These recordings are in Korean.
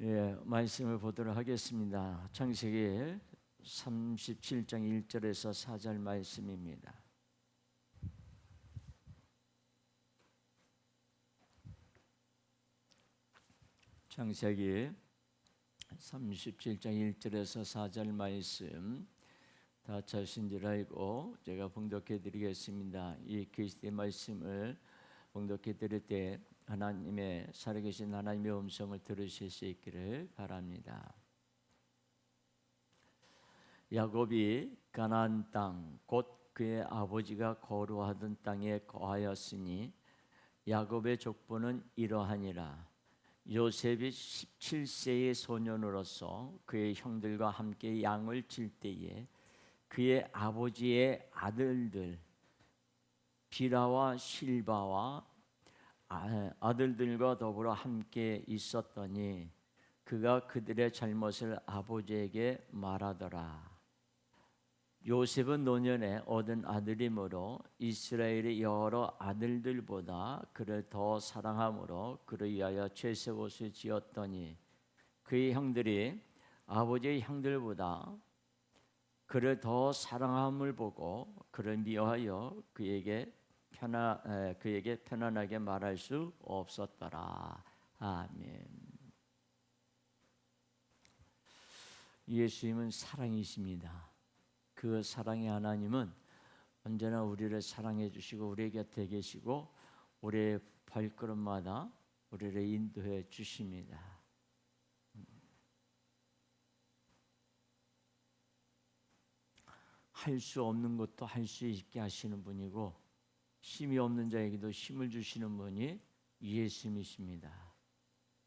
말씀을 보도록 하겠습니다. 창세기 37장 1절에서 4절 말씀입니다. 창세기 37장 1절에서 4절 말씀 다 찾으신 줄 알고 제가 봉독해 드리겠습니다. 이 그리스도의 말씀을 봉독해 드릴 때 하나님의 살아계신 하나님의 음성을 들으실 수 있기를 바랍니다. 야곱이 가나안 땅 곧 그의 아버지가 거류하던 땅에 거하였으니 야곱의 족보는 이러하니라. 요셉이 17세의 소년으로서 그의 형들과 함께 양을 칠 때에 그의 아버지의 아들들 비라와 실바와 아들들과 더불어 함께 있었더니 그가 그들의 잘못을 아버지에게 말하더라. 요셉은 노년에 얻은 아들이므로 이스라엘의 여러 아들들보다 그를 더 사랑함으로 그를 위하여 채색옷을 지었더니 그의 형들이 아버지의 형들보다 그를 더 사랑함을 보고 그를 미워하여 그에게 편안하게 말할 수 없었더라. 아멘. 예수님은 사랑이십니다. 그 사랑의 하나님은 언제나 우리를 사랑해 주시고 우리 곁에 계시고 우리의 발걸음마다 우리를 인도해 주십니다. 할 수 없는 것도 할 수 있게 하시는 분이고 힘이 없는 자에게도 힘을 주시는 분이 예수님이십니다.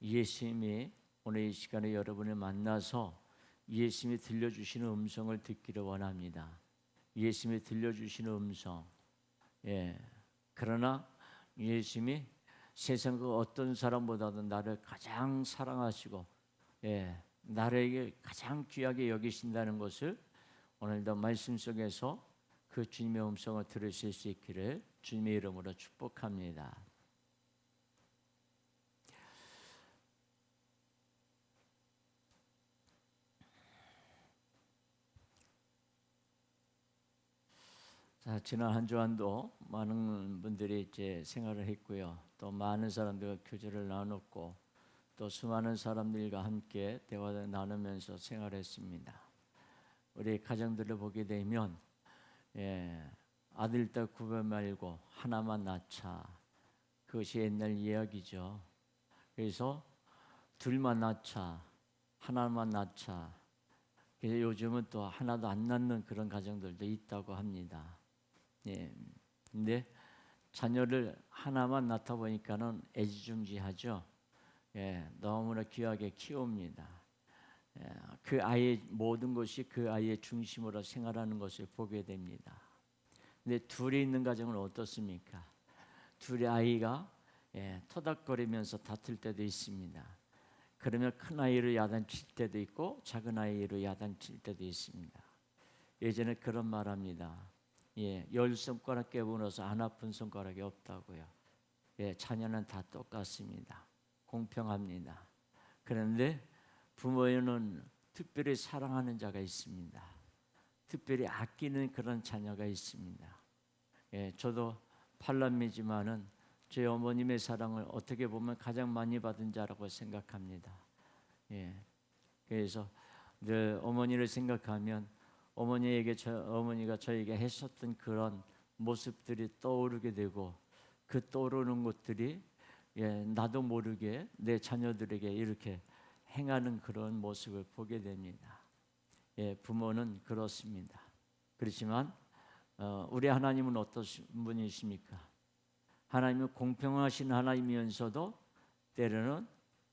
예수님이 오늘 이 시간에 여러분을 만나서 예수님이 들려주시는 음성을 듣기를 원합니다. 예수님이 들려주시는 음성. 그러나 예수님이 세상 그 어떤 사람보다도 나를 가장 사랑하시고 나에게 가장 귀하게 여기신다는 것을 오늘도 말씀 속에서 그 주님의 음성을 들으실 수 있기를 주님의 이름으로 축복합니다. 자, 지난 한 주간도 많은 분들이 이제 생활을 했고요. 또 많은 사람들과 교제를 나눴고 또 수많은 사람들과 함께 대화를 나누면서 생활했습니다. 우리 가정들을 보게 되면 아들, 딸 구별 말고 하나만 낳자. 그것이 옛날 이야기죠. 그래서 둘만 낳자, 하나만 낳자. 그래서 요즘은 또 하나도 안 낳는 그런 가정들도 있다고 합니다. 근데 자녀를 하나만 낳다 보니까는 애지중지하죠. 너무나 귀하게 키웁니다. 그 아이의 모든 것이 그 아이의 중심으로 생활하는 것을 보게 됩니다. 근데 둘이 있는 가정은 어떻습니까? 둘의 아이가 토닥거리면서 다툴 때도 있습니다. 그러면 큰 아이를 야단칠 때도 있고 작은 아이를 야단칠 때도 있습니다. 예전에 그런 말합니다. 10손가락 깨물어서 안 아픈 손가락이 없다고요. 자녀는 다 똑같습니다. 공평합니다. 그런데 부모에는 특별히 사랑하는 자가 있습니다. 특별히 아끼는 그런 자녀가 있습니다. 저도 팔남매지만은 제 어머님의 사랑을 어떻게 보면 가장 많이 받은 자라고 생각합니다. 그래서 늘 어머니를 생각하면 어머니가 저에게 하셨던 그런 모습들이 떠오르게 되고 그 떠오르는 것들이 나도 모르게 내 자녀들에게 이렇게 행하는 그런 모습을 보게 됩니다. 부모는 그렇습니다. 그렇지만 우리 하나님은 어떤 분이십니까? 하나님은 공평하신 하나님이면서도 때로는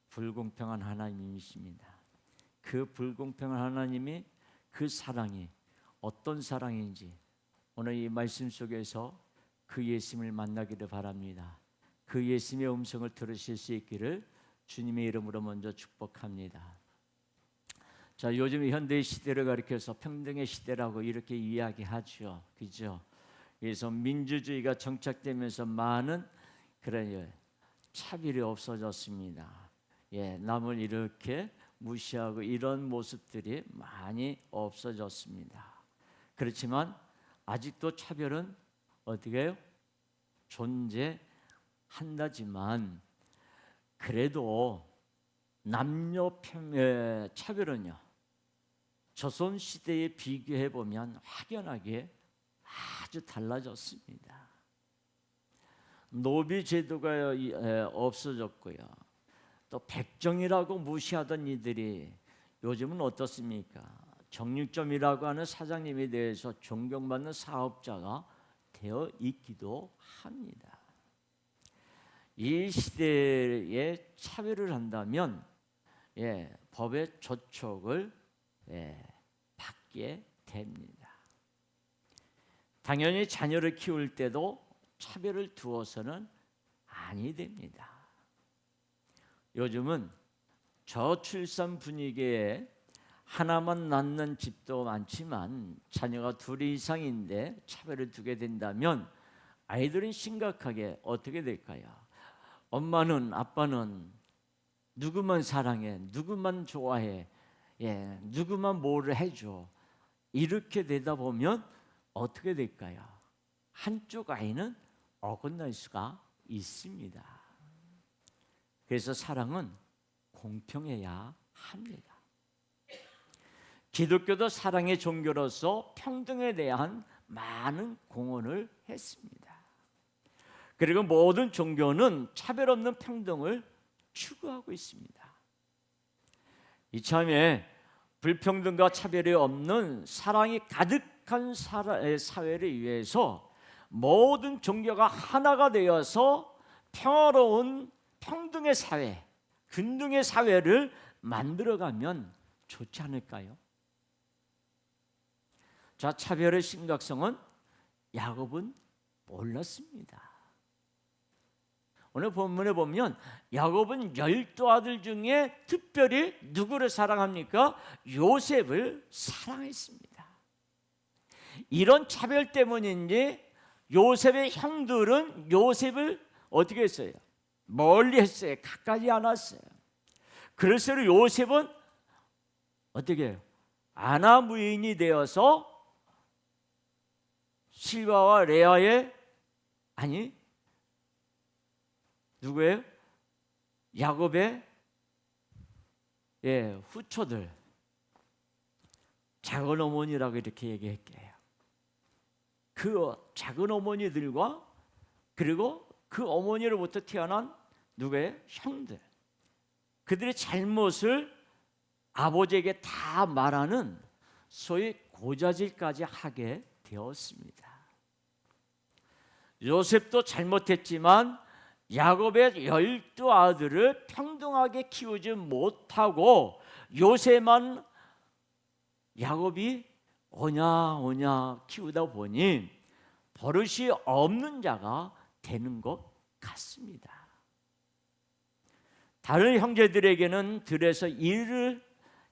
불공평한 하나님이십니다. 그 불공평한 하나님이 그 사랑이 어떤 사랑인지 오늘 이 말씀 속에서 그 예수님을 만나기를 바랍니다. 그 예수님의 음성을 들으실 수 있기를 주님의 이름으로 먼저 축복합니다. 자, 요즘 현대 시대를 가리켜서 평등의 시대라고 이렇게 이야기하죠. 그죠? 그래서 민주주의가 정착되면서 많은 그런 차별이 없어졌습니다. 남을 이렇게 무시하고 이런 모습들이 많이 없어졌습니다. 그렇지만 아직도 차별은 어떻게 해요? 존재한다지만 그래도 남녀 차별은요, 조선 시대에 비교해 보면 확연하게 아주 달라졌습니다. 노비 제도가 없어졌고요. 또 백정이라고 무시하던 이들이 요즘은 어떻습니까? 정육점이라고 하는 사장님에 대해서 존경받는 사업자가 되어 있기도 합니다. 이 시대에 차별을 한다면 법의 조촉을 받게 됩니다. 당연히 자녀를 키울 때도 차별을 두어서는 아니 됩니다. 요즘은 저출산 분위기에 하나만 낳는 집도 많지만 자녀가 둘 이상인데 차별을 두게 된다면 아이들은 심각하게 어떻게 될까요? 엄마는 아빠는 누구만 사랑해, 누구만 좋아해, 누구만 뭐를 해줘. 이렇게 되다 보면 어떻게 될까요? 한쪽 아이는 어긋날 수가 있습니다. 그래서 사랑은 공평해야 합니다. 기독교도 사랑의 종교로서 평등에 대한 많은 공헌을 했습니다. 그리고 모든 종교는 차별 없는 평등을 추구하고 있습니다. 이참에 불평등과 차별이 없는 사랑이 가득한 사회를 위해서 모든 종교가 하나가 되어서 평화로운 평등의 사회, 균등의 사회를 만들어가면 좋지 않을까요? 자, 차별의 심각성은 야곱은 몰랐습니다. 오늘 본문에 보면 야곱은 12아들 중에 특별히 누구를 사랑합니까? 요셉을 사랑했습니다. 이런 차별 때문인지 요셉의 형들은 요셉을 어떻게 했어요? 멀리 했어요. 가까이 안 왔어요. 그래서 요셉은 어떻게 해요? 아나무인이 되어서 실바와 레아의 누구예요? 야곱의 후초들, 작은 어머니라고 이렇게 얘기할게요. 그 작은 어머니들과 그리고 그 어머니로부터 태어난 누구예요? 형들, 그들의 잘못을 아버지에게 다 말하는 소위 고자질까지 하게 되었습니다. 요셉도 잘못했지만 야곱의 12아들을 평등하게 키우지 못하고 요셉만 야곱이 오냐 키우다 보니 버릇이 없는 자가 되는 것 같습니다. 다른 형제들에게는 들에서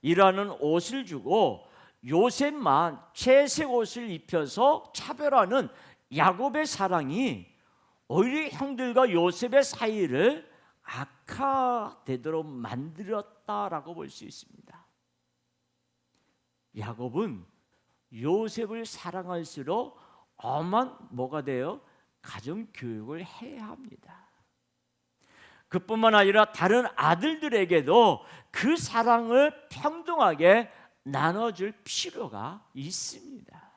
일하는 옷을 주고 요셉만 채색 옷을 입혀서 차별하는 야곱의 사랑이 오히려 형들과 요셉의 사이를 악화되도록 만들었다라고 볼 수 있습니다. 야곱은 요셉을 사랑할수록 엄한 뭐가 돼요? 가정 교육을 해야 합니다. 그뿐만 아니라 다른 아들들에게도 그 사랑을 평등하게 나눠줄 필요가 있습니다.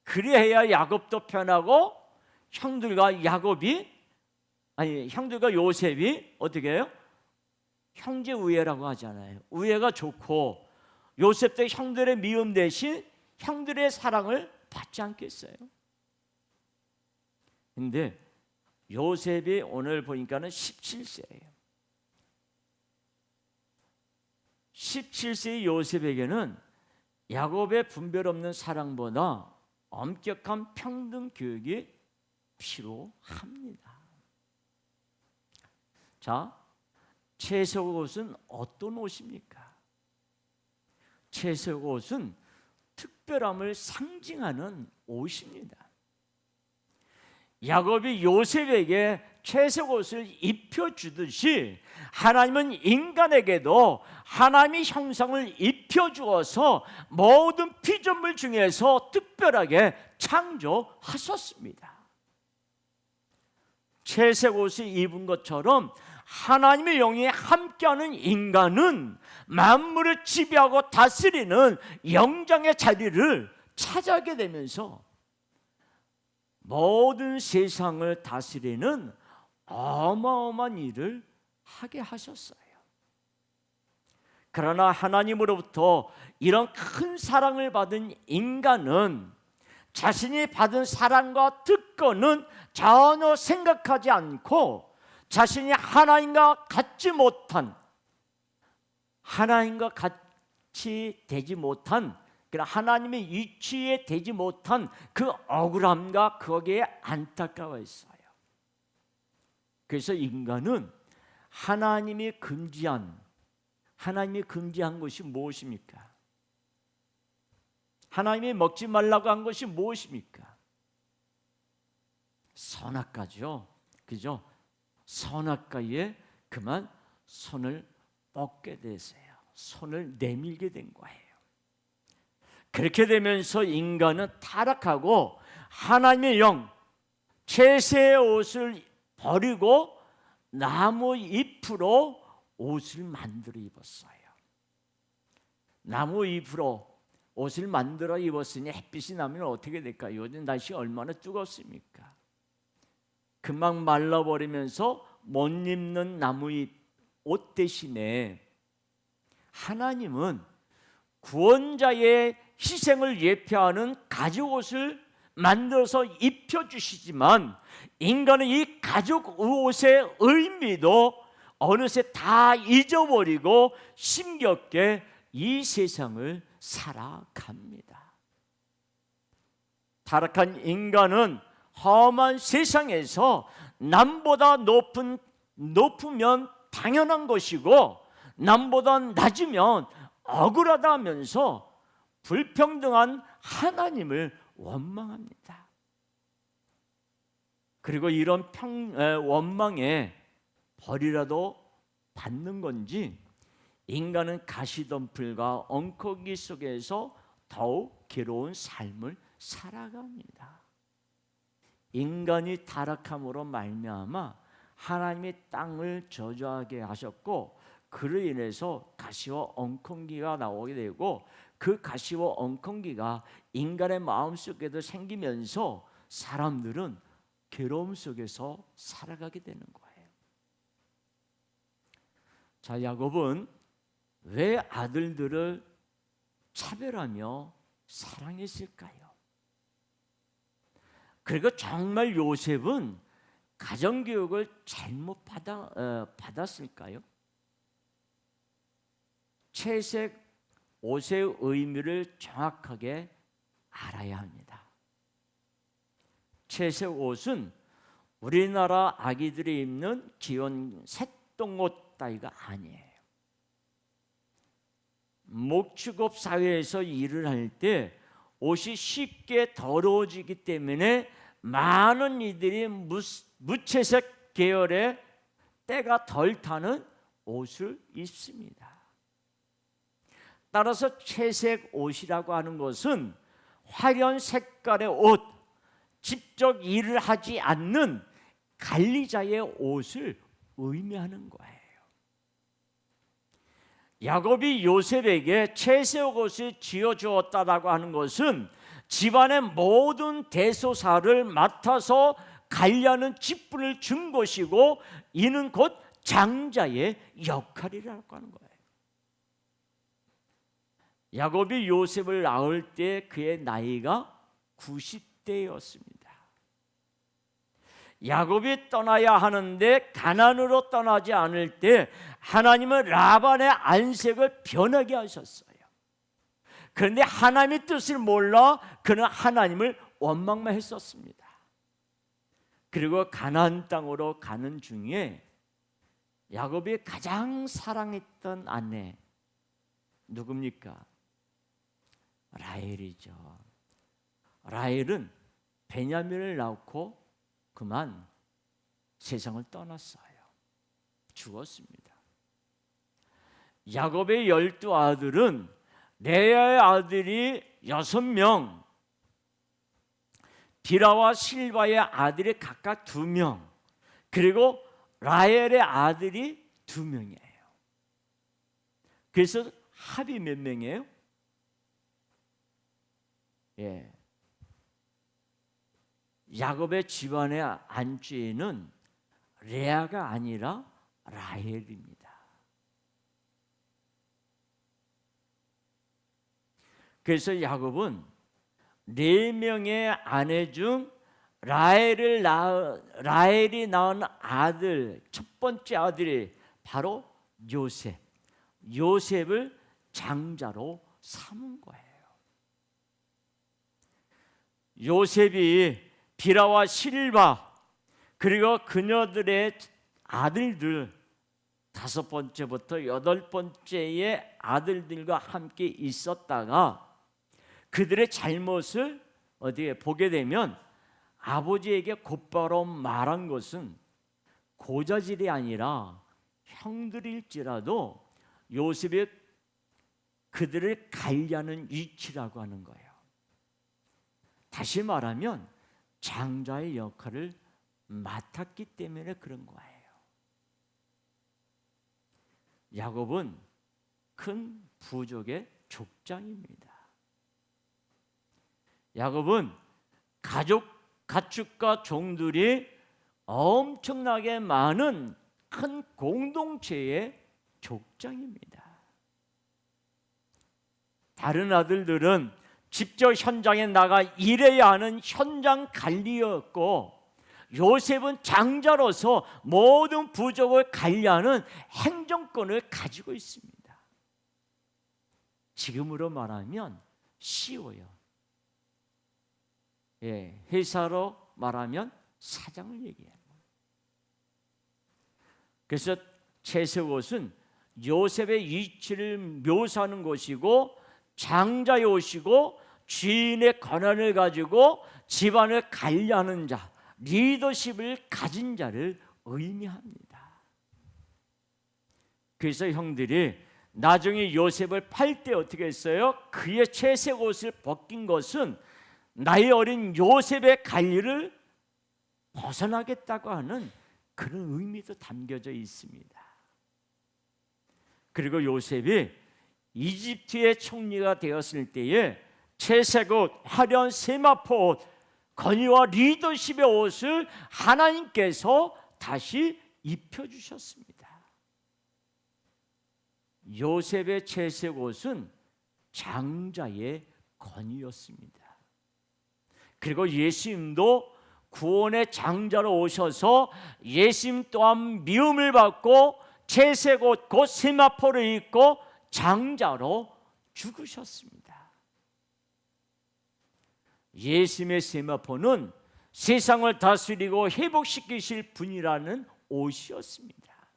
그래야 야곱도 편하고 형들과 요셉이 어떻게 해요? 형제 우애라고 하잖아요. 우애가 좋고 요셉도 형들의 미움 대신 형들의 사랑을 받지 않겠어요? 근데 요셉이 오늘 보니까는 17세예요. 17세의 요셉에게는 야곱의 분별 없는 사랑보다 엄격한 평등 교육이 필요합니다. 자, 채색 옷은 어떤 옷입니까? 채색 옷은 특별함을 상징하는 옷입니다. 야곱이 요셉에게 채색 옷을 입혀주듯이 하나님은 인간에게도 하나님의 형상을 입혀주어서 모든 피조물 중에서 특별하게 창조하셨습니다. 채색 옷을 입은 것처럼 하나님의 영이 함께하는 인간은 만물을 지배하고 다스리는 영장의 자리를 차지하게 되면서 모든 세상을 다스리는 어마어마한 일을 하게 하셨어요. 그러나 하나님으로부터 이런 큰 사랑을 받은 인간은 자신이 받은 사랑과 특권은 전혀 생각하지 않고 자신이 하나님과 같이 되지 못한 하나님의 위치에 되지 못한 그 억울함과 거기에 안타까워했어요. 그래서 인간은 하나님이 금지한 것이 무엇입니까? 하나님이 먹지 말라고 한 것이 무엇입니까? 선악과죠. 그죠? 선악과에 그만 손을 뻗게 되세요. 손을 내밀게 된 거예요. 그렇게 되면서 인간은 타락하고 하나님의 영, 채색의 옷을 버리고 나무 잎으로 옷을 만들어 입었어요. 나무 잎으로 옷을 만들어 입었으니 햇빛이 나면 어떻게 될까요? 요즘 날씨 얼마나 뜨겁습니까? 금방 말라버리면서 못 입는 나무잎 옷 대신에 하나님은 구원자의 희생을 예표하는 가죽옷을 만들어서 입혀주시지만 인간은 이 가죽옷의 의미도 어느새 다 잊어버리고 힘겹게 이 세상을 살아갑니다. 타락한 인간은 험한 세상에서 남보다 높으면 당연한 것이고 남보다 낮으면 억울하다 하면서 불평등한 하나님을 원망합니다. 그리고 이런 원망에 벌이라도 받는 건지 인간은 가시덤불과 엉터기 속에서 더욱 괴로운 삶을 살아갑니다. 인간이 타락함으로 말미암아 하나님이 땅을 저주하게 하셨고 그로 인해서 가시와 엉겅기가 나오게 되고 그 가시와 엉겅기가 인간의 마음속에도 생기면서 사람들은 괴로움 속에서 살아가게 되는 거예요. 자, 야곱은 왜 아들들을 차별하며 사랑했을까요? 그리고 정말 요셉은 가정교육을 잘못 받았을까요? 채색 옷의 의미를 정확하게 알아야 합니다. 채색 옷은 우리나라 아기들이 입는 귀여운 새똥옷 따위가 아니에요. 목축업 사회에서 일을 할 때 옷이 쉽게 더러워지기 때문에 많은 이들이 무채색 계열의 때가 덜 타는 옷을 입습니다. 따라서 채색 옷이라고 하는 것은 화려한 색깔의 옷, 직접 일을 하지 않는 관리자의 옷을 의미하는 거예요. 야곱이 요셉에게 채색 옷을 지어주었다라고 하는 것은 집안의 모든 대소사를 맡아서 관리하는 직분을 준 것이고 이는 곧 장자의 역할이라고 하는 거예요. 야곱이 요셉을 낳을 때 그의 나이가 90대였습니다. 야곱이 떠나야 하는데 가나안으로 떠나지 않을 때 하나님은 라반의 안색을 변하게 하셨어요. 그런데 하나님의 뜻을 몰라 그는 하나님을 원망만 했었습니다. 그리고 가나안 땅으로 가는 중에 야곱이 가장 사랑했던 아내 누굽니까? 라헬이죠. 라헬은 베냐민을 낳고 그만 세상을 떠났어요. 죽었습니다. 야곱의 12아들은 레아의 아들이 6명, 비라와 실바의 아들이 각각 2명, 그리고 라헬의 아들이 2명이에요. 그래서 합이 몇 명이에요? 예. 야곱의 집안의 안주인은 레아가 아니라 라헬입니다. 그래서 야곱은 4명의 아내 중 라헬이 낳은 아들, 첫 번째 아들이 바로 요셉을 장자로 삼은 거예요. 요셉이 비라와 실바 그리고 그녀들의 아들들 5번째부터 8번째의 아들들과 함께 있었다가 그들의 잘못을 어디에 보게 되면 아버지에게 곧바로 말한 것은 고자질이 아니라 형들일지라도 요셉이 그들을 관리하는 위치라고 하는 거예요. 다시 말하면 장자의 역할을 맡았기 때문에 그런 거예요. 야곱은 큰 부족의 족장입니다. 야곱은 가축과 종들이 엄청나게 많은 큰 공동체의 족장입니다. 다른 아들들은 직접 현장에 나가 일해야 하는 현장 관리였고, 요셉은 장자로서 모든 부족을 관리하는 행정권을 가지고 있습니다. 지금으로 말하면 CEO요. 회사로 말하면 사장을 얘기해요. 그래서 채색옷은 요셉의 위치를 묘사하는 것이고, 장자의 옷이고, 주인의 권한을 가지고 집안을 관리하는 자, 리더십을 가진 자를 의미합니다. 그래서 형들이 나중에 요셉을 팔 때 어떻게 했어요? 그의 채색 옷을 벗긴 것은 나이 어린 요셉의 관리를 벗어나겠다고 하는 그런 의미도 담겨져 있습니다. 그리고 요셉이 이집트의 총리가 되었을 때에 채색 옷, 화려한 세마포 옷, 권위와 리더십의 옷을 하나님께서 다시 입혀주셨습니다. 요셉의 채색 옷은 장자의 권위였습니다. 그리고 예수님도 구원의 장자로 오셔서 예수님 또한 미움을 받고 채색 옷, 곧 세마포를 입고 장자로 죽으셨습니다. 예수님의 세마포는 세상을 다스리고 회복시키실 분이라는 옷이었습니다.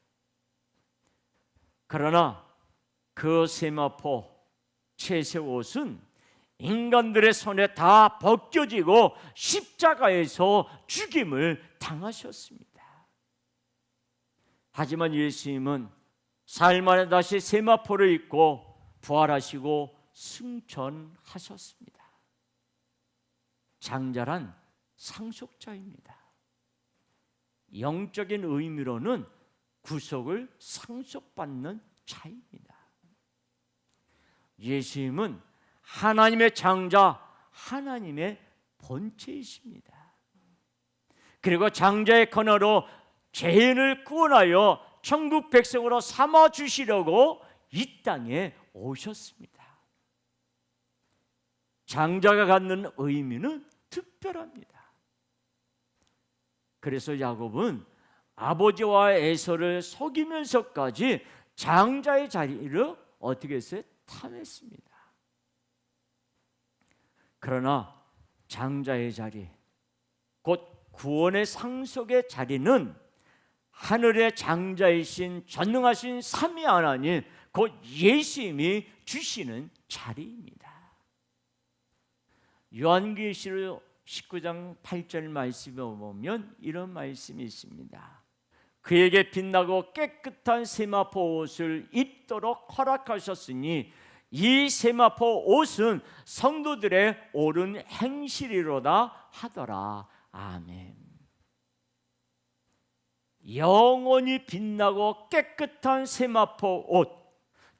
그러나 그 세마포, 채색 옷은 인간들의 손에 다 벗겨지고 십자가에서 죽임을 당하셨습니다. 하지만 예수님은 사흘 만에 다시 세마포를 입고 부활하시고 승천하셨습니다. 장자란 상속자입니다. 영적인 의미로는 구속을 상속받는 자입니다. 예수님은 하나님의 장자, 하나님의 본체이십니다. 그리고 장자의 권한으로 죄인을 구원하여 천국 백성으로 삼아 주시려고 이 땅에 오셨습니다. 장자가 갖는 의미는 특별합니다. 그래서 야곱은 아버지와 에서를 속이면서까지 장자의 자리를 어떻게 했어요? 탐했습니다. 그러나 장자의 자리, 곧 구원의 상속의 자리는 하늘의 장자이신 전능하신 삼위 하나님, 곧 예수님이 주시는 자리입니다. 요한계시록 19장 8절 말씀에 보면 이런 말씀이 있습니다. 그에게 빛나고 깨끗한 세마포 옷을 입도록 허락하셨으니 이 세마포 옷은 성도들의 옳은 행실이로다 하더라. 아멘. 영원히 빛나고 깨끗한 세마포 옷,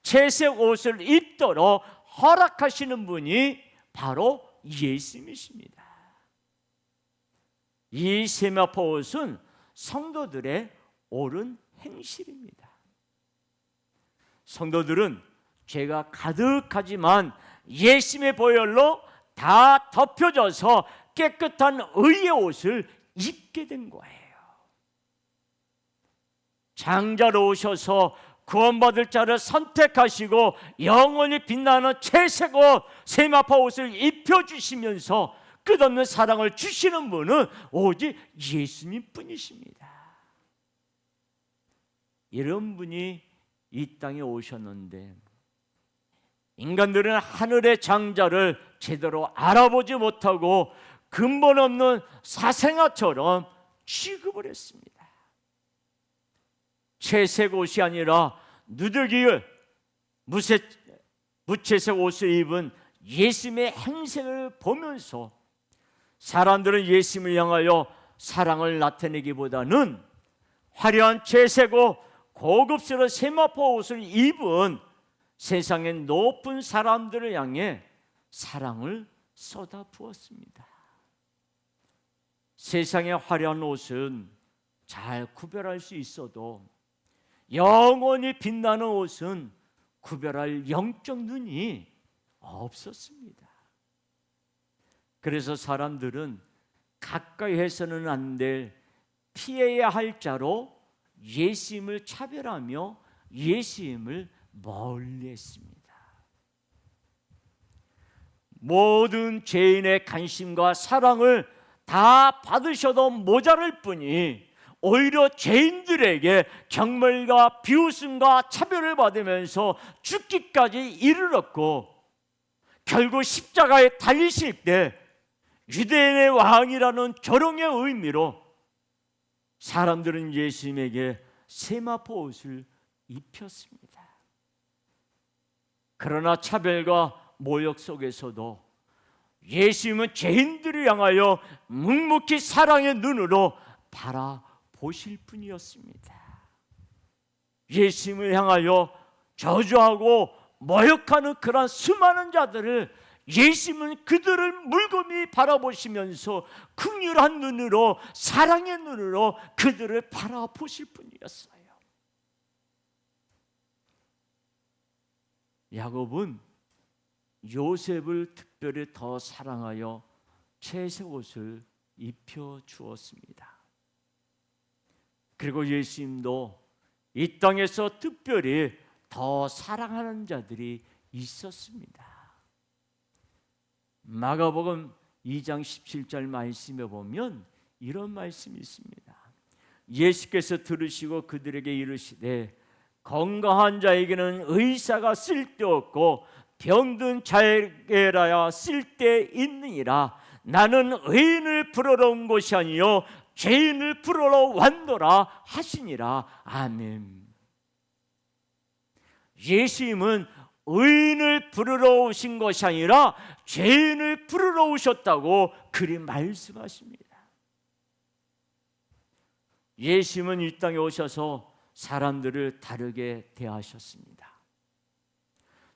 채색 옷을 입도록 허락하시는 분이 바로 예수님이십니다. 이 세마포 옷은 성도들의 옳은 행실입니다. 성도들은 죄가 가득하지만 예수님의 보혈로 다 덮여져서 깨끗한 의의 옷을 입게 된 거예요. 장자로 오셔서 구원받을 자를 선택하시고 영원히 빛나는 채색 옷, 세마포 옷을 입혀주시면서 끝없는 사랑을 주시는 분은 오직 예수님 뿐이십니다. 이런 분이 이 땅에 오셨는데 인간들은 하늘의 장자를 제대로 알아보지 못하고 근본 없는 사생아처럼 취급을 했습니다. 채색 옷이 아니라 누더기를 무채색 옷을 입은 예수님의 행색을 보면서 사람들은 예수님을 향하여 사랑을 나타내기보다는 화려한 채색 옷, 고급스러운 세마포 옷을 입은 세상의 높은 사람들을 향해 사랑을 쏟아부었습니다. 세상의 화려한 옷은 잘 구별할 수 있어도 영원히 빛나는 옷은 구별할 영적 눈이 없었습니다. 그래서 사람들은 가까이 해서는 안 될 피해야 할 자로 예수님을 차별하며 예수님을 멀리했습니다. 모든 죄인의 관심과 사랑을 다 받으셔도 모자랄 뿐이 오히려 죄인들에게 경멸과 비웃음과 차별을 받으면서 죽기까지 이르렀고 결국 십자가에 달리실 때 유대인의 왕이라는 조롱의 의미로 사람들은 예수님에게 세마포 옷을 입혔습니다. 그러나 차별과 모욕 속에서도 예수님은 죄인들을 향하여 묵묵히 사랑의 눈으로 바라보실 뿐이었습니다. 예수님을 향하여 저주하고 모욕하는 그런 수많은 자들을 예수님은 그들을 물고미 바라보시면서 긍휼한 눈으로 사랑의 눈으로 그들을 바라보실 뿐이었어요. 야곱은 요셉을 특별히 더 사랑하여 채색 옷을 입혀 주었습니다. 그리고 예수님도 이 땅에서 특별히 더 사랑하는 자들이 있었습니다. 마가복음 2장 17절 말씀에 보면 이런 말씀이 있습니다. 예수께서 들으시고 그들에게 이르시되 건강한 자에게는 의사가 쓸데없고 병든 자에게라야 쓸데있느니라. 나는 의인을 부르러 온 것이 아니요 죄인을 부르러 왔노라 하시니라. 아멘. 예수님은 의인을 부르러 오신 것이 아니라 죄인을 부르러 오셨다고 그리 말씀하십니다. 예수님은 이 땅에 오셔서 사람들을 다르게 대하셨습니다.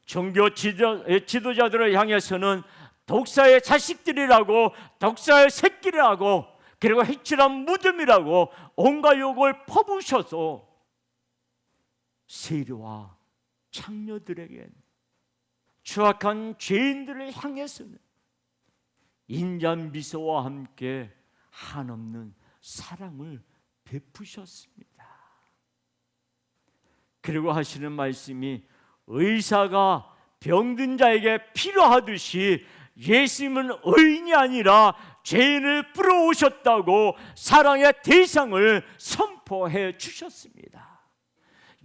종교 지도자들을 향해서는 독사의 자식들이라고, 독사의 새끼라고, 그리고 해칠한 무덤이라고 온갖 욕을 퍼부으셔서 세리와 창녀들에겐, 추악한 죄인들을 향해서는 인자한 미소와 함께 한없는 사랑을 베푸셨습니다. 그리고 하시는 말씀이 의사가 병든 자에게 필요하듯이 예수님은 의인이 아니라 죄인을 불러오셨다고 사랑의 대상을 선포해 주셨습니다.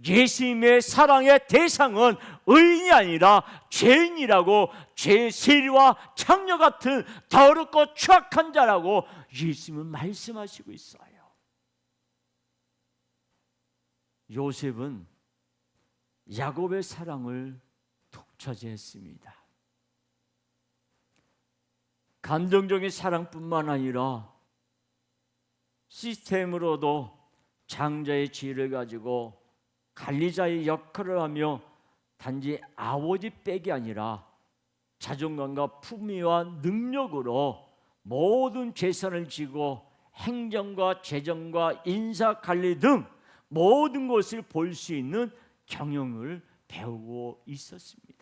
예수님의 사랑의 대상은 의인이 아니라 죄인이라고, 죄의 세리와 창녀 같은 더럽고 추악한 자라고 예수님은 말씀하시고 있어요. 요셉은 야곱의 사랑을 독차지했습니다. 감정적인 사랑뿐만 아니라 시스템으로도 장자의 지혜를 가지고 관리자의 역할을 하며 단지 아버지 빽이 아니라 자존감과 품위와 능력으로 모든 재산을 지고 행정과 재정과 인사관리 등 모든 것을 볼 수 있는 경영을 배우고 있었습니다.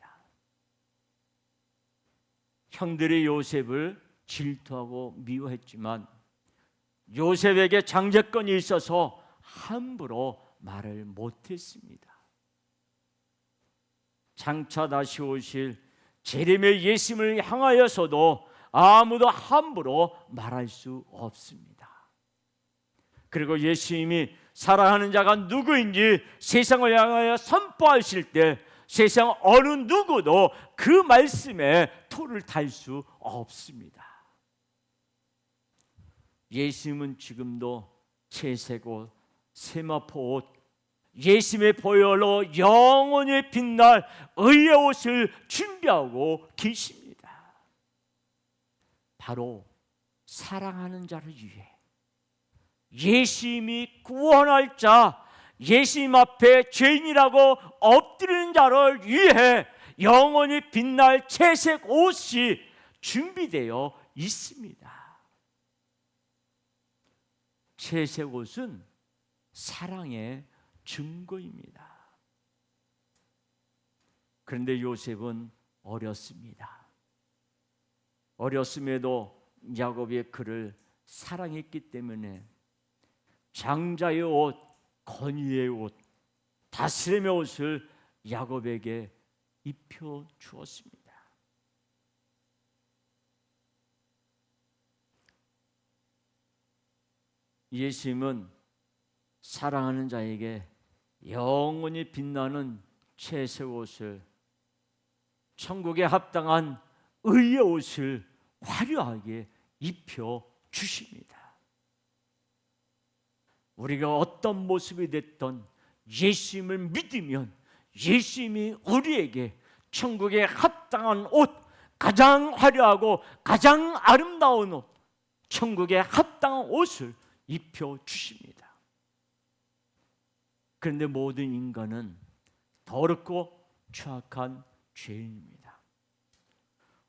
형들이 요셉을 질투하고 미워했지만 요셉에게 장자권이 있어서 함부로 말을 못했습니다. 장차 다시 오실 재림의 예수님을 향하여서도 아무도 함부로 말할 수 없습니다. 그리고 예수님이 사랑하는 자가 누구인지 세상을 향하여 선포하실 때 세상 어느 누구도 그 말씀에 토를 달 수 없습니다. 예수님은 지금도 채색 옷, 세마포 옷, 예수님의 보혈로 영원히 빛날 의의 옷을 준비하고 계십니다. 바로 사랑하는 자를 위해 예수님이 구원할 자, 예수님 앞에 죄인이라고 엎드리는 자를 위해 영원히 빛날 채색 옷이 준비되어 있습니다. 채색 옷은 사랑의 증거입니다. 그런데 요셉은 어렸습니다. 어렸음에도 야곱의 그를 사랑했기 때문에 장자의 옷, 권위의 옷, 다스림의 옷을 야곱에게 입혀 주었습니다. 예수님은 사랑하는 자에게 영원히 빛나는 채색 옷을, 천국에 합당한 의의 옷을 화려하게 입혀 주십니다. 우리가 어떤 모습이 됐던 예수님을 믿으면 예수님이 우리에게 천국에 합당한 옷, 가장 화려하고 가장 아름다운 옷, 천국에 합당한 옷을 입혀 주십니다. 그런데 모든 인간은 더럽고 추악한 죄인입니다.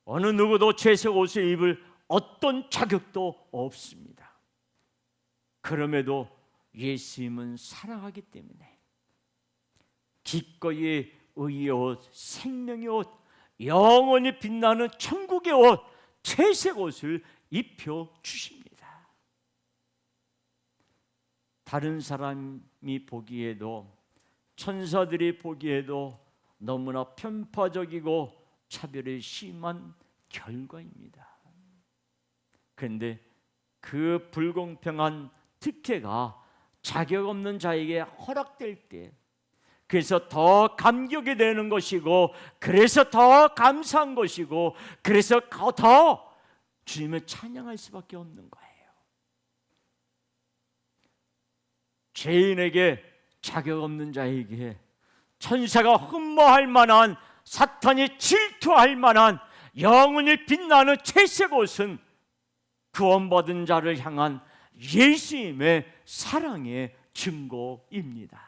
어느 누구도 채색 옷을 입을 어떤 자격도 없습니다. 그럼에도 예수님은 사랑하기 때문에 기꺼이 의의 옷, 생명의 옷, 영원히 빛나는 천국의 옷, 채색 옷을 입혀 주십니다. 다른 사람이 보기에도, 천사들이 보기에도 너무나 편파적이고 차별이 심한 결과입니다. 그런데 그 불공평한 특혜가 자격 없는 자에게 허락될 때, 그래서 더 감격이 되는 것이고, 그래서 더 감사한 것이고, 그래서 더 주님을 찬양할 수밖에 없는 거예요. 죄인에게, 자격 없는 자에게, 천사가 흠모할 만한, 사탄이 질투할 만한 영원히 빛나는 채색 옷은 구원받은 자를 향한 예수님의 사랑의 증거입니다.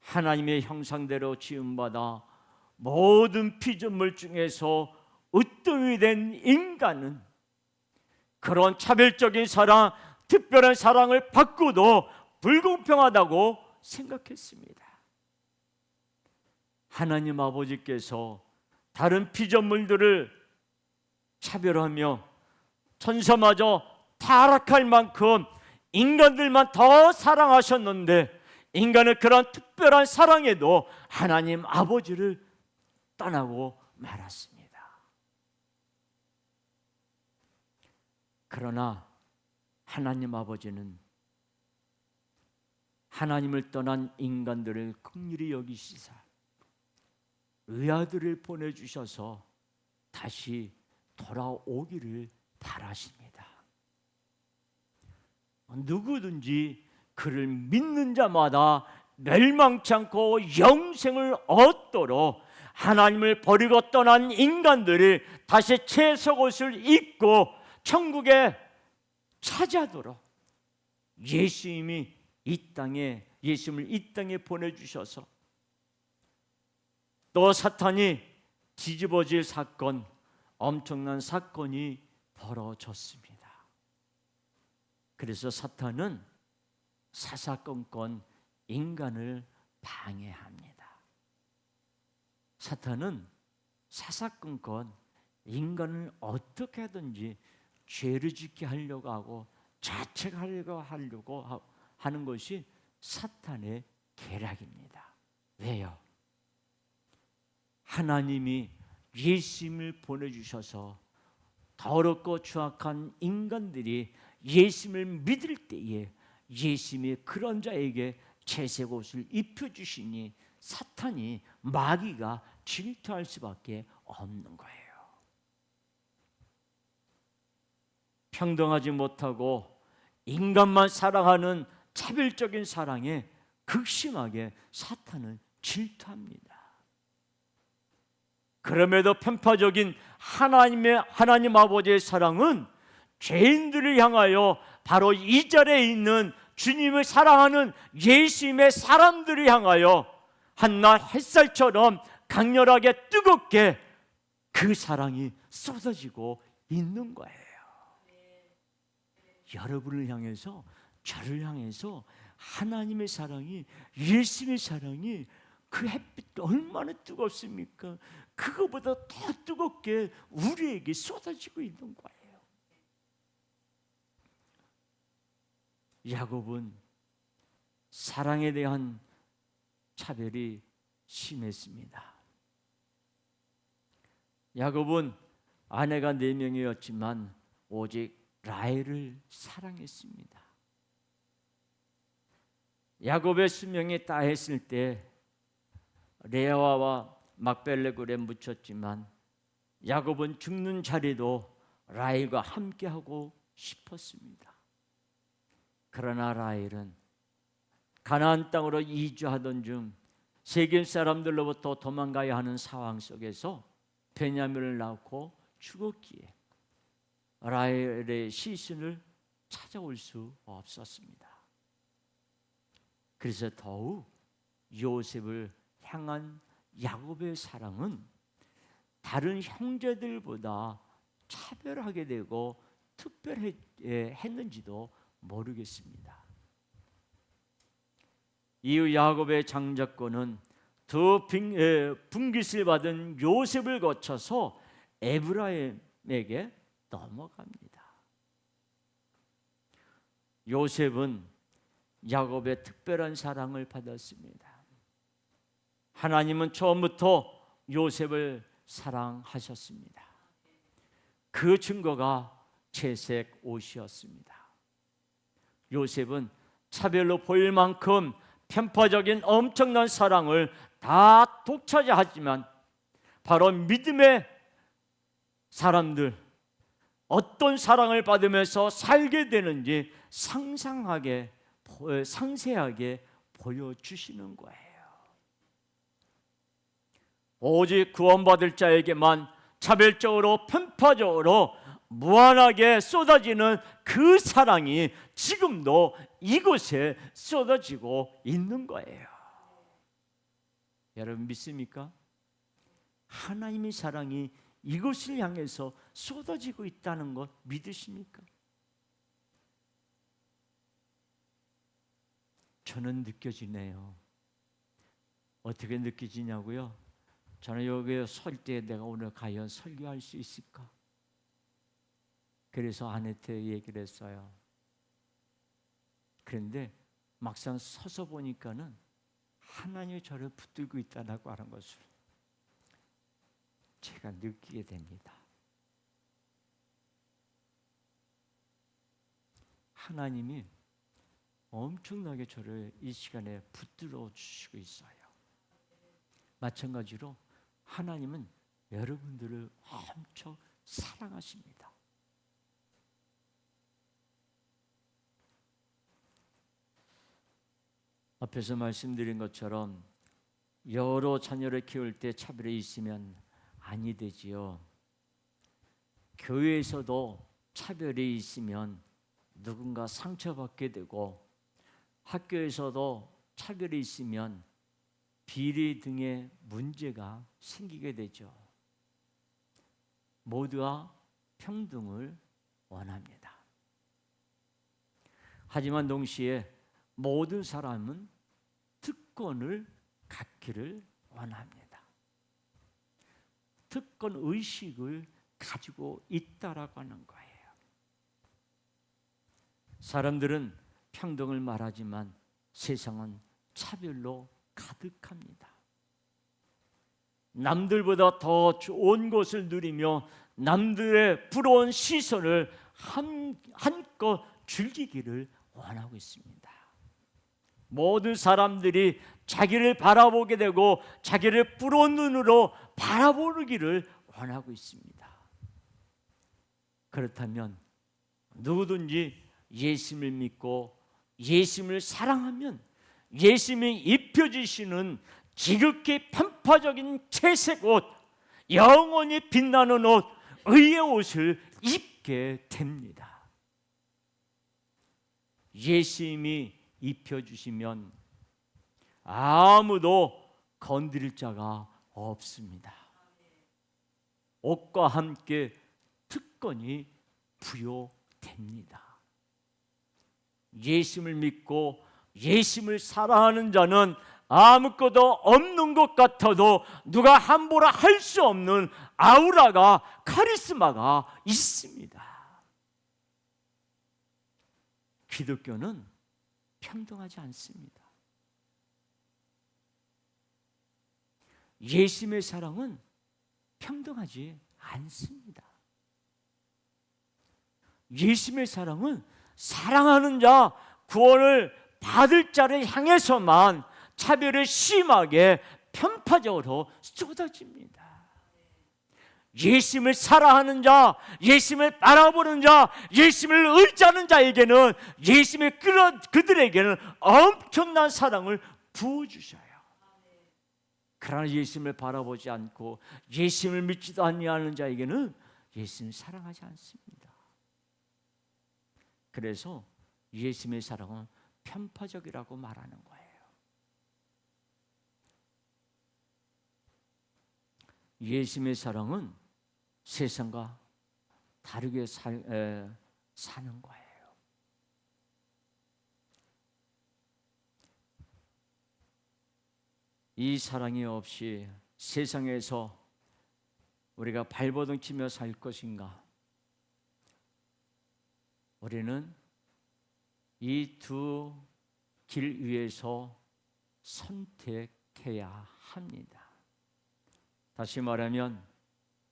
하나님의 형상대로 지음받아 모든 피조물 중에서 으뜸이 된 인간은 그런 차별적인 사랑, 특별한 사랑을 받고도 불공평하다고 생각했습니다. 하나님 아버지께서 다른 피조물들을 차별하며 천사마저 타락할 만큼 인간들만 더 사랑하셨는데, 인간은 그런 특별한 사랑에도 하나님 아버지를 떠나고 말았습니다. 그러나 하나님 아버지는 하나님을 떠난 인간들을 긍휼히 여기시사 의아들을 보내주셔서 다시 돌아오기를 바라십니다. 누구든지 그를 믿는 자마다 멸망치 않고 영생을 얻도록 하나님을 버리고 떠난 인간들이 다시 채석옷을 입고 천국에 차지하도록 예수님을 이 땅에 보내주셔서 또 사탄이 뒤집어질 사건, 엄청난 사건이 벌어졌습니다. 그래서 사탄은 사사건건 인간을 방해합니다. 사탄은 사사건건 인간을 어떻게 하든지 죄를 짓게 하려고 하고 자책하려고 하는 것이 사탄의 계략입니다. 왜요? 하나님이 예수님을 보내주셔서 더럽고 추악한 인간들이 예수님을 믿을 때에 예수님이 그런 자에게 채색 옷을 입혀주시니 사탄이 마귀가 질투할 수밖에 없는 거예요. 평등하지 못하고 인간만 사랑하는 차별적인 사랑에 극심하게 사탄은 질투합니다. 그럼에도 편파적인 하나님 아버지의 사랑은 죄인들을 향하여 바로 이 자리에 있는 주님을 사랑하는 예수님의 사람들을 향하여 한낮 햇살처럼 강렬하게 뜨겁게 그 사랑이 쏟아지고 있는 거예요. 여러분을 향해서, 저를 향해서 하나님의 사랑이, 예수님의 사랑이 그 햇빛 얼마나 뜨겁습니까? 그거보다 더 뜨겁게 우리에게 쏟아지고 있는 거예요. 야곱은 사랑에 대한 차별이 심했습니다. 야곱은 아내가 4명이었지만 오직 라헬을 사랑했습니다. 야곱의 수명이 다했을 때 레아와 막벨레굴에 묻혔지만 야곱은 죽는 자리도 라헬과 함께하고 싶었습니다. 그러나 라헬은 가나안 땅으로 이주하던 중 세겜 사람들로부터 도망가야 하는 상황 속에서 베냐민을 낳고 죽었기에 라헬의 시신을 찾아올 수 없었습니다. 그래서 더욱 요셉을 향한 야곱의 사랑은 다른 형제들보다 차별하게 되고 특별했는지도 모르겠습니다. 이후 야곱의 장자권은 두 분깃을 받은 요셉을 거쳐서 에브라임에게 넘어갑니다. 요셉은 야곱의 특별한 사랑을 받았습니다. 하나님은 처음부터 요셉을 사랑하셨습니다. 그 증거가 채색 옷이었습니다. 요셉은 차별로 보일 만큼 편파적인 엄청난 사랑을 다 독차지하지만 바로 믿음의 사람들, 어떤 사랑을 받으면서 살게 되는지 상세하게 보여주시는 거예요. 오직 구원받을 자에게만 차별적으로 편파적으로 무한하게 쏟아지는 그 사랑이 지금도 이곳에 쏟아지고 있는 거예요. 여러분 믿습니까? 하나님의 사랑이 이곳을 향해서 쏟아지고 있다는 것 믿으십니까? 저는 느껴지네요. 어떻게 느껴지냐고요? 저는 여기에 설 때 내가 오늘 과연 설교할 수 있을까? 그래서 아내한테 얘기를 했어요. 그런데 막상 서서 보니까는 하나님이 저를 붙들고 있다고 하는 것을 제가 느끼게 됩니다. 하나님이 엄청나게 저를 이 시간에 붙들어 주시고 있어요. 마찬가지로 하나님은 여러분들을 엄청 사랑하십니다. 앞에서 말씀드린 것처럼 여러 자녀를 키울 때 차별이 있으면 아니 되지요. 교회에서도 차별이 있으면 누군가 상처받게 되고, 학교에서도 차별이 있으면 비리 등의 문제가 생기게 되죠. 모두가 평등을 원합니다. 하지만 동시에 모든 사람은 특권을 갖기를 원합니다. 특권 의식을 가지고 있다라고 하는 거예요. 사람들은 평등을 말하지만 세상은 차별로 가득합니다. 남들보다 더 좋은 것을 누리며 남들의 부러운 시선을 한껏 즐기기를 원하고 있습니다. 모든 사람들이 자기를 바라보게 되고 자기를 부러운 눈으로 바라보기를 원하고 있습니다. 그렇다면 누구든지 예수님을 믿고 예수님을 사랑하면 예수님이 입혀주시는 지극히 편파적인 채색 옷, 영원히 빛나는 옷, 의의 옷을 입게 됩니다. 예수님이 입혀주시면 아무도 건드릴 자가 없습니다. 옷과 함께 특권이 부여됩니다. 예수님을 믿고 예수님을 사랑하는 자는 아무것도 없는 것 같아도 누가 함부로 할 수 없는 아우라가, 카리스마가 있습니다. 기독교는 평등하지 않습니다. 예수님의 사랑은 평등하지 않습니다. 예수님의 사랑은 사랑하는 자, 구원을 받을 자를 향해서만 차별을 심하게 편파적으로 쏟아집니다. 예수님을 사랑하는 자, 예수님을 바라보는 자, 예수님을 의지하는 자에게는, 예수님의 그들에게는 엄청난 사랑을 부어주셔요. 그러나 예수님을 바라보지 않고 예수님을 믿지도 아니하는 자에게는 예수님을 사랑하지 않습니다. 그래서 예수님의 사랑은 편파적이라고 말하는 거예요. 예수님의 사랑은 세상과 다르게 사는 거예요. 이 사랑이 없이 세상에서 우리가 발버둥 치며 살 것인가? 우리는 이 두 길 위에서 선택해야 합니다. 다시 말하면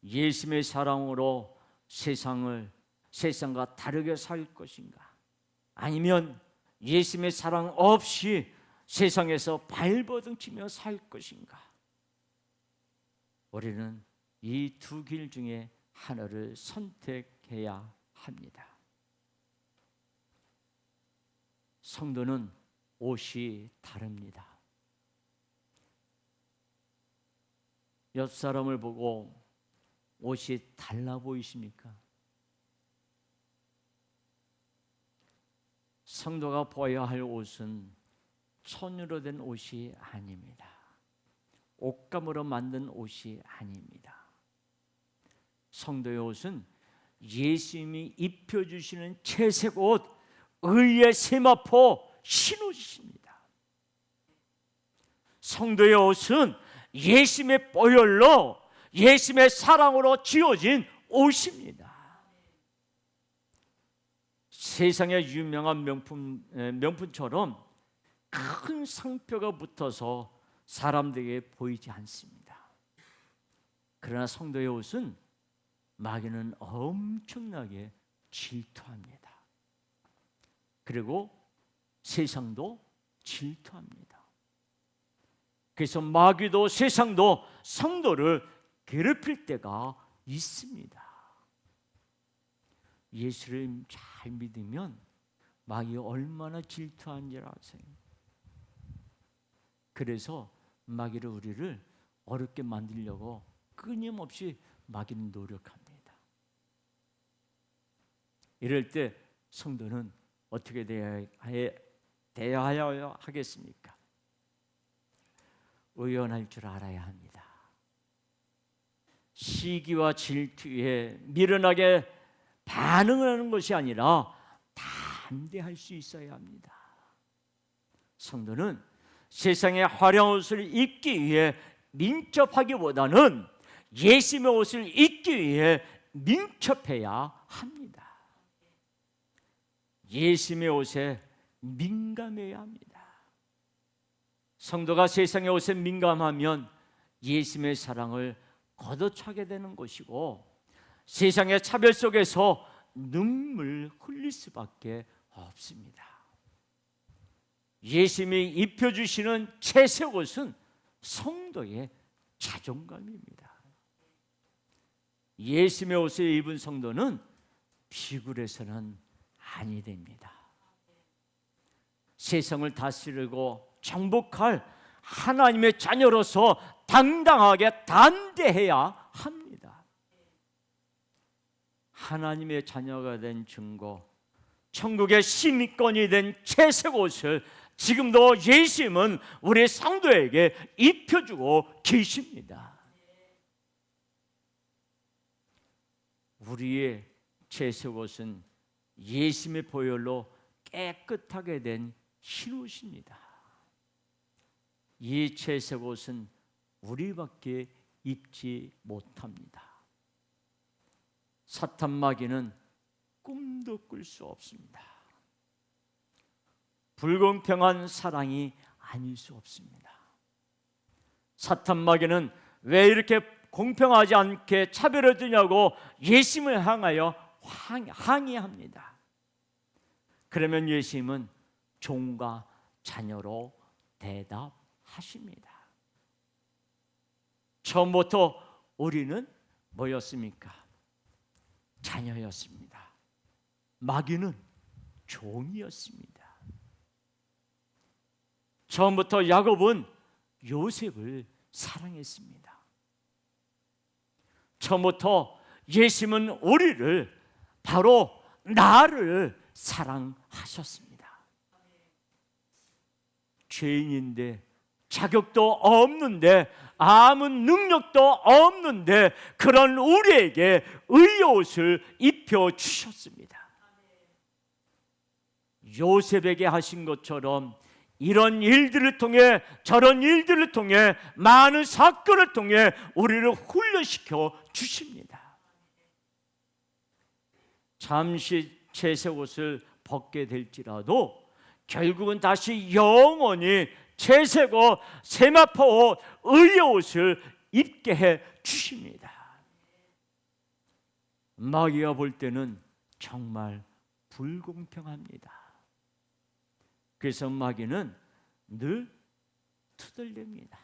예수님의 사랑으로 세상과 다르게 살 것인가? 아니면 예수님의 사랑 없이 세상에서 발버둥 치며 살 것인가? 우리는 이 두 길 중에 하나를 선택해야 합니다. 성도는 옷이 다릅니다. 옆 사람을 보고 옷이 달라 보이십니까? 성도가 보아야 할 옷은 천으로 된 옷이 아닙니다. 옷감으로 만든 옷이 아닙니다. 성도의 옷은 예수님이 입혀주시는 채색 옷, 의의 세마포 신으십니다. 성도의 옷은 예수님의 보혈로, 예수님의 사랑으로 지어진 옷입니다. 세상의 유명한 명품처럼 큰 상표가 붙어서 사람들에게 보이지 않습니다. 그러나 성도의 옷은 마귀는 엄청나게 질투합니다. 그리고 세상도 질투합니다. 그래서 마귀도 세상도 성도를 괴롭힐 때가 있습니다. 예수를 잘 믿으면 마귀가 얼마나 질투한지 아세요? 그래서 마귀를 우리를 어렵게 만들려고 끊임없이 마귀는 노력합니다. 이럴 때 성도는 어떻게 대해야 하겠습니까? 의연할 줄 알아야 합니다. 시기와 질투에 미련하게 반응하는 것이 아니라 담대할 수 있어야 합니다. 성도는 세상의 화려한 옷을 입기 위해 민첩하기보다는 예수님의 옷을 입기 위해 민첩해야 합니다. 예수님의 옷에 민감해야 합니다. 성도가 세상의 옷에 민감하면 예수님의 사랑을 걷어차게 되는 것이고 세상의 차별 속에서 눈물 흘릴 수밖에 없습니다. 예수님이 입혀주시는 채색 옷은 성도의 자존감입니다. 예수님의 옷을 입은 성도는 비굴해서는 아니 됩니다. 세상을 다스리고 정복할 하나님의 자녀로서 당당하게 담대해야 합니다. 하나님의 자녀가 된 증거, 천국의 시민권이 된 채색 옷을 지금도 예수님은 우리 성도에게 입혀주고 계십니다. 우리의 채색 옷은 예수님의 보혈로 깨끗하게 된 흰옷입니다. 이 채색 옷은 우리밖에 입지 못합니다. 사탄 마귀는 꿈도 꿀 수 없습니다. 불공평한 사랑이 아닐 수 없습니다. 사탄 마귀는 왜 이렇게 공평하지 않게 차별을 두냐고 예수님을 향하여 항의합니다. 그러면 예수님은 종과 자녀로 대답하십니다. 처음부터 우리는 뭐였습니까? 자녀였습니다. 마귀는 종이었습니다. 처음부터 야곱은 요셉을 사랑했습니다. 처음부터 예수님은 우리를 바로 나를 사랑하셨습니다. 죄인인데 자격도 없는데 아무 능력도 없는데 그런 우리에게 의의 옷을 입혀주셨습니다. 요셉에게 하신 것처럼 이런 일들을 통해 저런 일들을 통해 많은 사건을 통해 우리를 훈련시켜 주십니다. 잠시 채색 옷을 벗게 될지라도 결국은 다시 영원히 채색 옷, 세마포 옷, 의의 옷을 입게 해 주십니다. 마귀가 볼 때는 정말 불공평합니다. 그래서 마귀는 늘 투덜댑니다.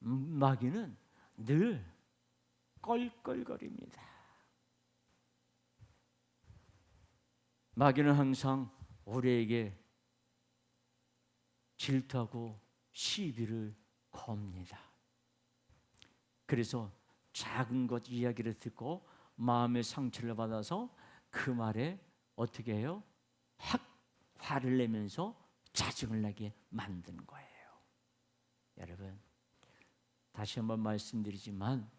마귀는 늘 껄껄거립니다. 마귀는 항상 우리에게 질투하고 시비를 겁니다. 그래서 작은 것 이야기를 듣고 마음의 상처를 받아서 그 말에 어떻게 해요? 확 화를 내면서 짜증을 나게 만드는 거예요. 여러분, 다시 한번 말씀드리지만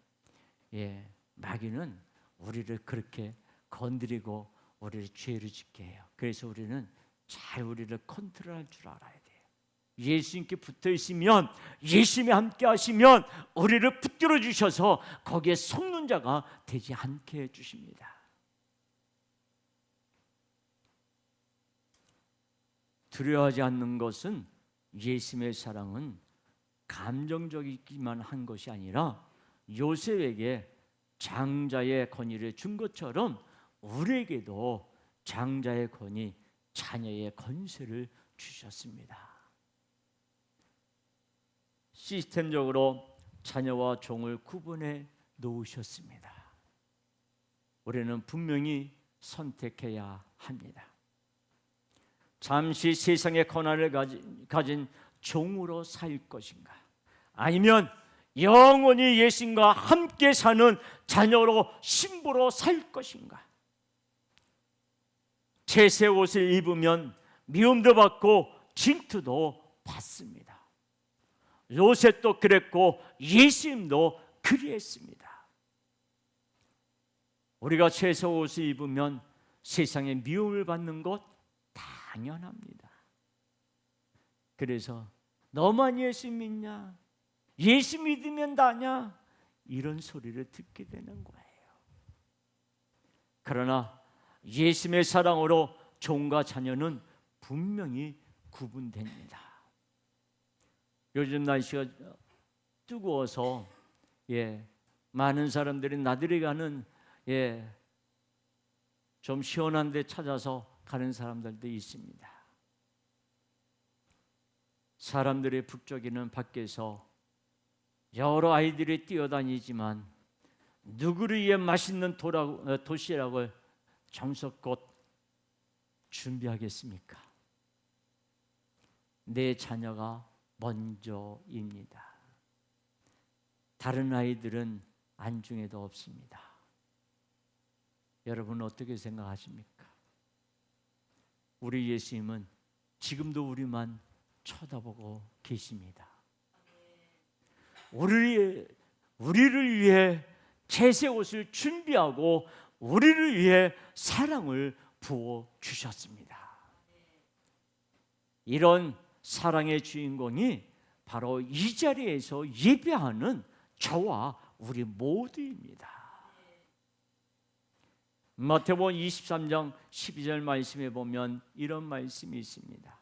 마귀는 우리를 그렇게 건드리고 우리를 죄를 짓게 해요. 그래서 우리는 잘 우리를 컨트롤할 줄 알아야 돼요. 예수님께 붙어 있으면, 예수님이 함께 하시면 우리를 붙들어 주셔서 거기에 속는 자가 되지 않게 해 주십니다. 두려워하지 않는 것은 예수님의 사랑은 감정적이기만 한 것이 아니라 요셉에게 장자의 권위를 준 것처럼 우리에게도 장자의 권위, 자녀의 권세를 주셨습니다. 시스템적으로 자녀와 종을 구분해 놓으셨습니다. 우리는 분명히 선택해야 합니다. 잠시 세상의 권한을 가진 종으로 살 것인가, 아니면 영원히 예수님과 함께 사는 자녀로 신부로 살 것인가. 채색 옷을 입으면 미움도 받고 질투도 받습니다. 요셉도 그랬고 예수님도 그리했습니다. 우리가 채색 옷을 입으면 세상에 미움을 받는 것 당연합니다. 그래서 너만 예수 믿냐? 예수 믿으면 다냐? 이런 소리를 듣게 되는 거예요. 그러나 예수님의 사랑으로 종과 자녀는 분명히 구분됩니다. 요즘 날씨가 뜨거워서 많은 사람들이 나들이 가는 좀 시원한 데 찾아서 가는 사람들도 있습니다. 사람들의 북적이는 밖에서 여러 아이들이 뛰어다니지만 누구를 위해 맛있는 도시락을 정성껏 준비하겠습니까? 내 자녀가 먼저입니다. 다른 아이들은 안중에도 없습니다. 여러분 어떻게 생각하십니까? 우리 예수님은 지금도 우리만 쳐다보고 계십니다. 우리를 위해 채색 옷을 준비하고 우리를 위해 사랑을 부어 주셨습니다. 이런 사랑의 주인공이 바로 이 자리에서 예배하는 저와 우리 모두입니다. 마태복음 23장 12절 말씀에 보면 이런 말씀이 있습니다.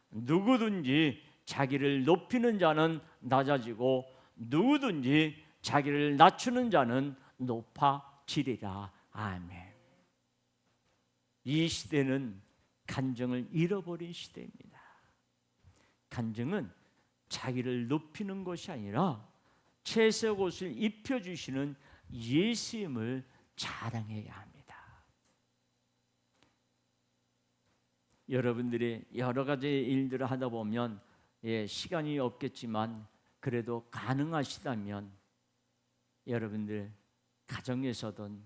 누구든지 자기를 높이는 자는 낮아지고 누구든지 자기를 낮추는 자는 높아지리라. 아멘. 이 시대는 간증을 잃어버린 시대입니다. 간증은 자기를 높이는 것이 아니라 채색 옷을 입혀주시는 예수님을 자랑해야 합니다. 여러분들이 여러 가지 일들을 하다 보면 시간이 없겠지만 그래도 가능하시다면 여러분들 가정에서든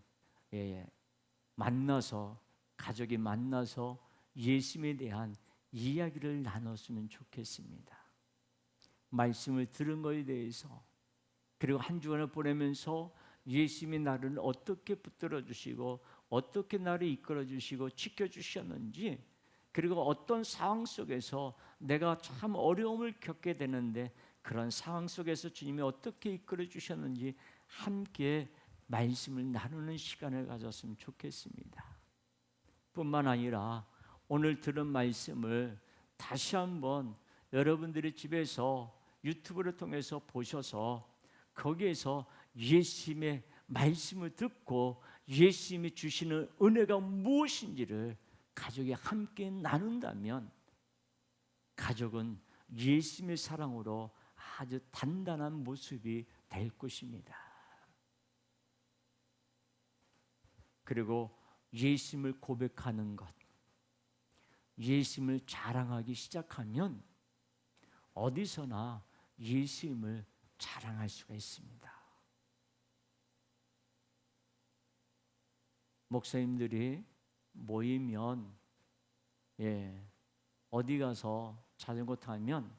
가족이 만나서 예수님에 대한 이야기를 나눴으면 좋겠습니다. 말씀을 들은 것에 대해서, 그리고 한 주간을 보내면서 예수님이 나를 어떻게 붙들어 주시고 어떻게 나를 이끌어 주시고 지켜 주셨는지, 그리고 어떤 상황 속에서 내가 참 어려움을 겪게 되는데 그런 상황 속에서 주님이 어떻게 이끌어 주셨는지 함께 말씀을 나누는 시간을 가졌으면 좋겠습니다. 뿐만 아니라 오늘 들은 말씀을 다시 한번 여러분들이 집에서 유튜브를 통해서 보셔서 거기에서 예수님의 말씀을 듣고 예수님이 주시는 은혜가 무엇인지를 가족이 함께 나눈다면 가족은 예수님의 사랑으로 아주 단단한 모습이 될 것입니다. 그리고 예수님을 고백하는 것, 예수님을 자랑하기 시작하면 어디서나 예수님을 자랑할 수가 있습니다. 목사님들이 모이면 어디 가서 자전거 타면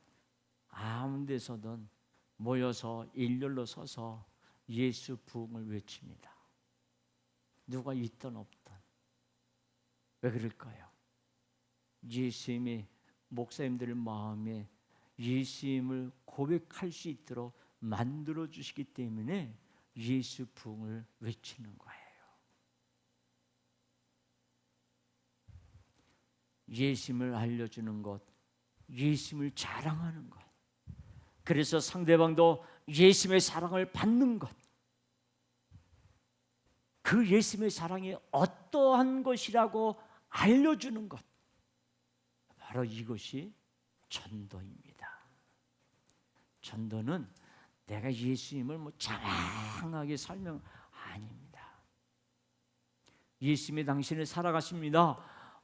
아무 데서든 모여서 일렬로 서서 예수 부흥을 외칩니다. 누가 있든 없든. 왜 그럴까요? 예수님이 목사님들의 마음에 예수님을 고백할 수 있도록 만들어 주시기 때문에 예수 부흥을 외치는 거예요. 예수님을 알려주는 것, 예수님을 자랑하는 것, 그래서 상대방도 예수님의 사랑을 받는 것, 그 예수님의 사랑이 어떠한 것이라고 알려주는 것, 바로 이것이 전도입니다. 전도는 내가 예수님을 뭐 장황하게 설명 아닙니다. 예수님이 당신을 살아가십니다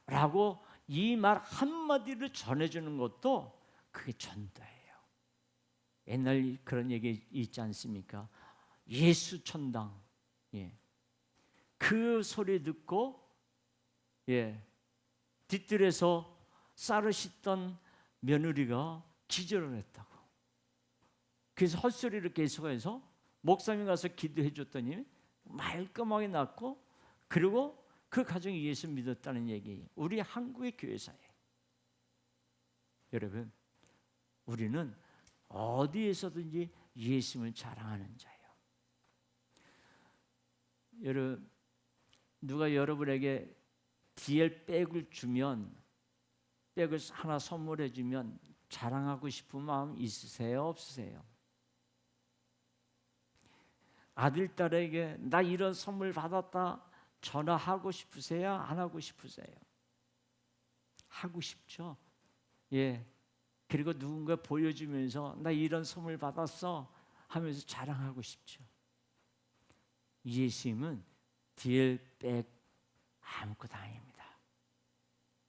라고 이 말 한마디를 전해주는 것도 그게 전도예요. 옛날 그런 얘기 있지 않습니까? 예수 천당. 예. 그 소리 듣고 뒷뜰에서 쌀을 씻던 며느리가 기절을 했다고. 그래서 헛소리를 계속해서 목사님 가서 기도해 줬더니 말끔하게 낫고, 그리고 그 가정이 예수 믿었다는 얘기예요. 우리 한국의 교회사예요. 여러분, 우리는 어디에서든지 예수님을 자랑하는 자예요. 여러분, 누가 여러분에게 DL 백을 주면, 백을 하나 선물해 주면 자랑하고 싶은 마음 있으세요? 없으세요? 아들, 딸에게 나 이런 선물 받았다 전화하고 싶으세요? 안 하고 싶으세요? 하고 싶죠. 예. 그리고 누군가 보여주면서 나 이런 선물 받았어 하면서 자랑하고 싶죠. 예수님은 DL100 아무것도 아닙니다.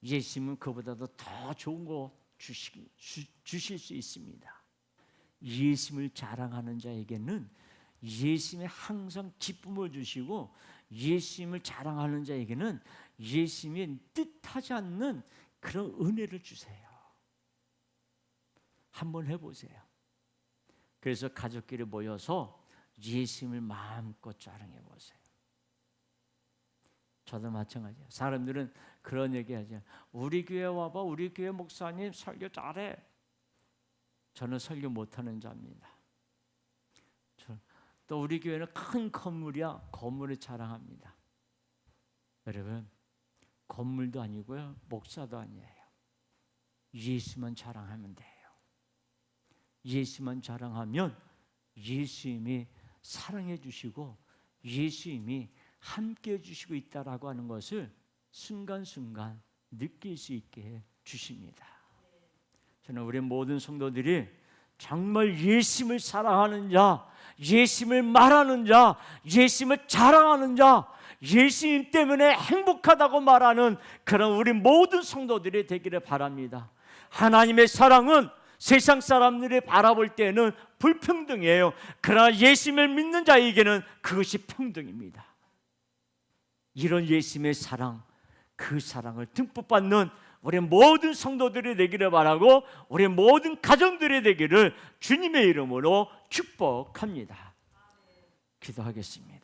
예수님은 그보다도 더 좋은 거 주실 수 있습니다. 예수님을 자랑하는 자에게는 예수님이 항상 기쁨을 주시고, 예수님을 자랑하는 자에게는 예수님이 뜻하지 않는 그런 은혜를 주세요. 한번 해보세요. 그래서 가족끼리 모여서 예수님을 마음껏 자랑해 보세요. 저도 마찬가지예요. 사람들은 그런 얘기하죠. 우리 교회 와봐. 우리 교회 목사님 설교 잘해. 저는 설교 못하는 자입니다. 또 우리 교회는 큰 건물이야. 건물을 자랑합니다. 여러분, 건물도 아니고요, 목사도 아니에요. 예수만 자랑하면 돼요. 예수만 자랑하면 예수님이 사랑해 주시고 예수님이 함께 해 주시고 있다라고 하는 것을 순간순간 느낄 수 있게 해 주십니다. 저는 우리 모든 성도들이 정말 예수님을 사랑하는 자, 예수님을 말하는 자, 예수님을 자랑하는 자, 예수님 때문에 행복하다고 말하는 그런 우리 모든 성도들이 되기를 바랍니다. 하나님의 사랑은 세상 사람들이 바라볼 때는 불평등이에요. 그러나 예수님을 믿는 자에게는 그것이 평등입니다. 이런 예수님의 사랑, 그 사랑을 듬뿍 받는 우리 모든 성도들이 되기를 바라고, 우리 모든 가정들이 되기를 주님의 이름으로 축복합니다. 기도하겠습니다.